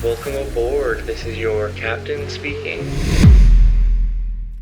Welcome aboard. This is your captain speaking.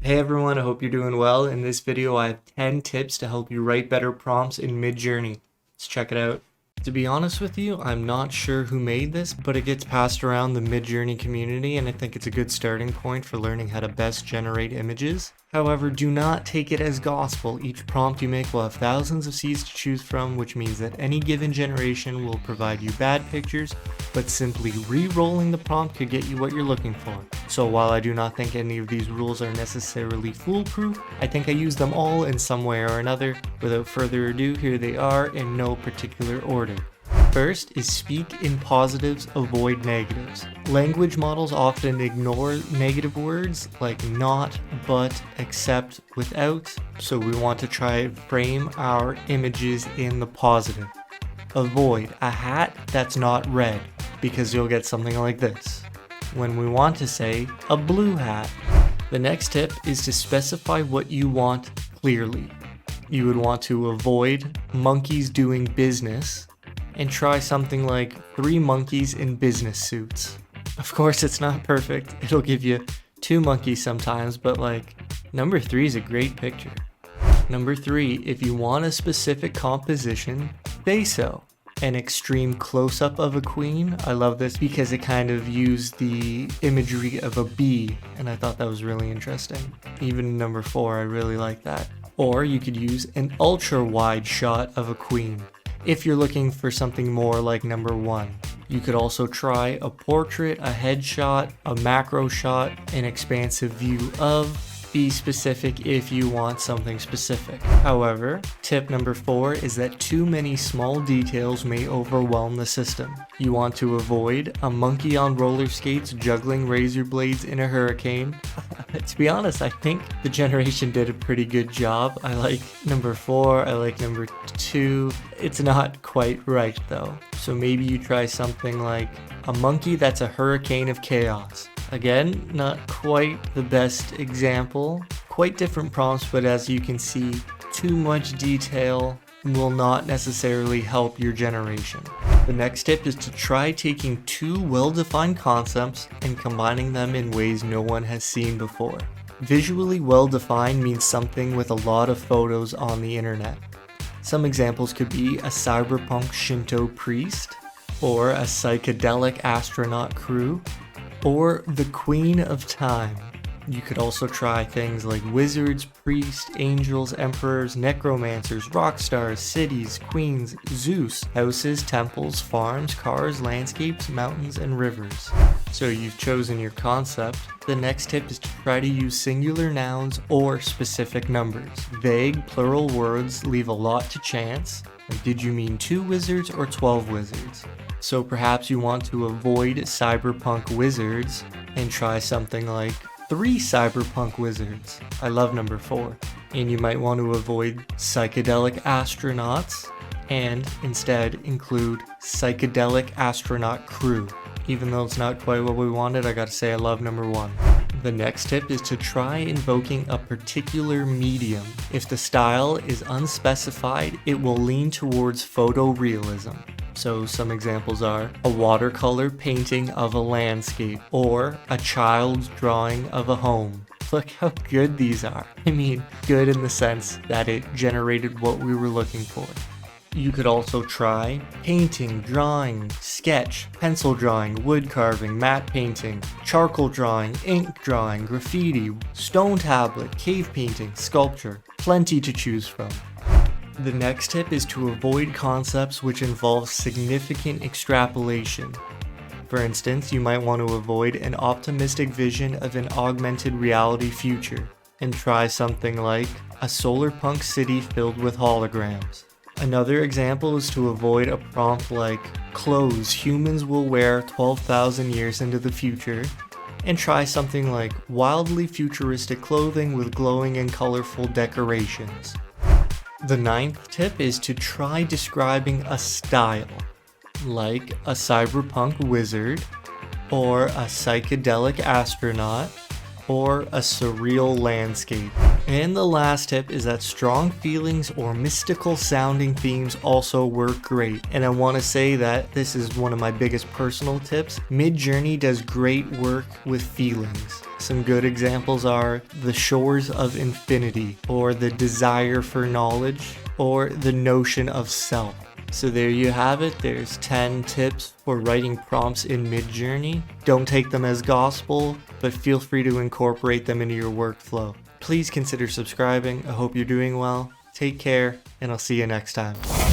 Hey everyone, I hope you're doing well. In this video, I have 10 tips to help you write better prompts in Midjourney. Let's check it out. To be honest with you, I'm not sure who made this, but it gets passed around the Midjourney community, and I think it's a good starting point for learning how to best generate images. However, do not take it as gospel. Each prompt you make will have thousands of seeds to choose from, which means that any given generation will provide you bad pictures, but simply re-rolling the prompt could get you what you're looking for. So while I do not think any of these rules are necessarily foolproof, I think I use them all in some way or another. Without further ado, here they are in no particular order. First is speak in positives, avoid negatives. Language models often ignore negative words like not, but, except, without, so we want to try and frame our images in the positive. Avoid a hat that's not red, because you'll get something like this when we want to say a blue hat. The next tip is to specify what you want clearly. You would want to avoid monkeys doing business and try something like 3 monkeys in business suits. Of course, it's not perfect. It'll give you 2 monkeys sometimes, but number 3 is a great picture. Number 3, if you want a specific composition, say so. An extreme close-up of a queen. I love this because it kind of used the imagery of a bee, and I thought that was really interesting. Even number 4, I really like that. Or you could use an ultra-wide shot of a queen. If you're looking for something more like number 1, you could also try a portrait, a headshot, a macro shot, an expansive view of. Be specific if you want something specific. However, tip number 4 is that too many small details may overwhelm the system. You want to avoid a monkey on roller skates juggling razor blades in a hurricane. To be honest, I think the generation did a pretty good job. I like number 4, I like number 2. It's not quite right though. So maybe you try something like a monkey that's a hurricane of chaos. Again, not quite the best example. Quite different prompts, but as you can see, too much detail will not necessarily help your generation. The next tip is to try taking 2 well-defined concepts and combining them in ways no one has seen before. Visually well-defined means something with a lot of photos on the internet. Some examples could be a cyberpunk Shinto priest, or a psychedelic astronaut crew, or the Queen of Time. You could also try things like wizards, priests, angels, emperors, necromancers, rock stars, cities, queens, Zeus, houses, temples, farms, cars, landscapes, mountains, and rivers. So you've chosen your concept. The next tip is to try to use singular nouns or specific numbers. Vague plural words leave a lot to chance. Like, did you mean 2 wizards or 12 wizards? So perhaps you want to avoid cyberpunk wizards and try something like 3 cyberpunk wizards. I love number 4. And you might want to avoid psychedelic astronauts and instead include psychedelic astronaut crew. Even though it's not quite what we wanted, I gotta say I love number 1. The next tip is to try invoking a particular medium. If the style is unspecified, it will lean towards photorealism. So some examples are a watercolor painting of a landscape or a child's drawing of a home. Look how good these are. I mean, good in the sense that it generated what we were looking for. You could also try painting, drawing, sketch, pencil drawing, wood carving, matte painting, charcoal drawing, ink drawing, graffiti, stone tablet, cave painting, sculpture. Plenty to choose from. The next tip is to avoid concepts which involve significant extrapolation. For instance, you might want to avoid an optimistic vision of an augmented reality future and try something like a solarpunk city filled with holograms. Another example is to avoid a prompt like clothes humans will wear 12,000 years into the future and try something like wildly futuristic clothing with glowing and colorful decorations. The 9th tip is to try describing a style, like a cyberpunk wizard, or a psychedelic astronaut, or a surreal landscape. And the last tip is that strong feelings or mystical sounding themes also work great. And I want to say that this is one of my biggest personal tips. Midjourney does great work with feelings. Some good examples are the shores of infinity, or the desire for knowledge, or the notion of self. So there you have it. There's 10 tips for writing prompts in Midjourney. Don't take them as gospel, but feel free to incorporate them into your workflow. Please consider subscribing. I hope you're doing well. Take care, and I'll see you next time.